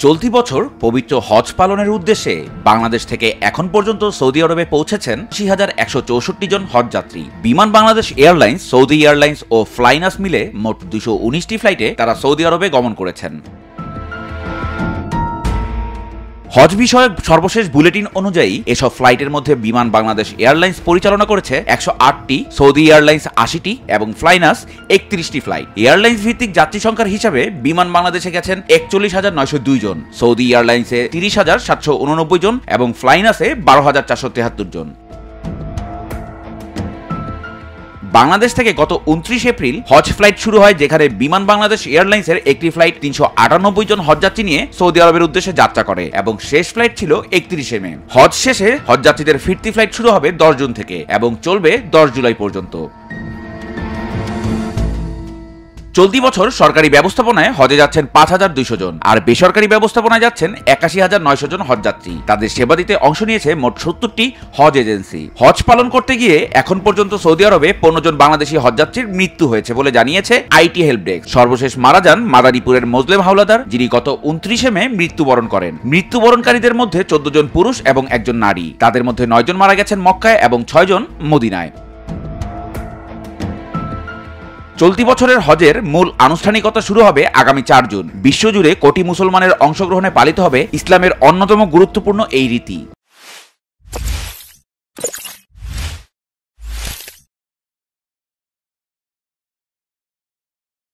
চলতি বছর পবিত্র হজ পালনের উদ্দেশ্যে বাংলাদেশ থেকে এখন পর্যন্ত সৌদি আরবে পৌঁছেছেন ৮০,১৬৪ জন হজযাত্রী। বিমান বাংলাদেশ এয়ারলাইন্স, সৌদি এয়ারলাইন্স ও ফ্লাইনাস মিলে মোট ২১৯টি ফ্লাইটে তারা সৌদি আরবে গমন করেছেন। হজ বিষয়ক সর্বশেষ বুলেটিন অনুযায়ী এসব ফ্লাইটের মধ্যে বিমান বাংলাদেশ এয়ারলাইন্স পরিচালনা করেছে ১০৮টি, সৌদি এয়ারলাইন্স ৮০টি এবং ফ্লাইনাস ৩১টি ফ্লাইট। এয়ারলাইন্স ভিত্তিক যাত্রী সংখ্যার হিসাবে বিমান বাংলাদেশে গেছেন ৪১,৯০২ জন, সৌদি এয়ারলাইন্সে ৩০,৭৮৯ জন এবং ফ্লাইনাসে ১২,৪৭৩ জন। বাংলাদেশ থেকে গত ২৯ এপ্রিল হজ ফ্লাইট শুরু হয়, যেখানে বিমান বাংলাদেশ এয়ারলাইন্সের একটি ফ্লাইট ৩৯৮ জন হজযাত্রী নিয়ে সৌদি আরবের উদ্দেশ্যে যাত্রা করে এবং শেষ ফ্লাইট ছিল ৩১ মে। হজ শেষে হজযাত্রীদের ফিরতি ফ্লাইট শুরু হবে ১০ জুন থেকে এবং চলবে ১০ জুলাই পর্যন্ত। চলতি বছর সরকারি ব্যবস্থাপনায় হজে যাচ্ছেন ৫,২০০ জন আর বেসরকারি ব্যবস্থাপনায় যাচ্ছেন ৮১,৯০০ জন হজযাত্রী। তাদের সেবা দিতে অংশ নিয়েছে মোট ৭০টি হজ এজেন্সি। হজ পালন করতে গিয়ে এখন পর্যন্ত সৌদি আরবে ১৫ জন বাংলাদেশি হজযাত্রীর মৃত্যু হয়েছে বলে জানিয়েছে আইটি হেল্প ডেস্ক। সর্বশেষ মারা যান মাদারীপুরের মোজলেম হাওলাদার, যিনি গত ২৯ মে মৃত্যুবরণ করেন। মৃত্যুবরণকারীদের মধ্যে ১৪ জন পুরুষ এবং একজন নারী। তাদের মধ্যে ৯ জন মারা গেছেন মক্কায় এবং ৬ জন মদিনায়। চলতি বছরের হজের মূল আনুষ্ঠানিকতা শুরু হবে আগামী ৪ জুন। বিশ্বজুড়ে কোটি মুসলমানের অংশগ্রহণে পালিত হবে ইসলামের অন্যতম গুরুত্বপূর্ণ এই রীতি।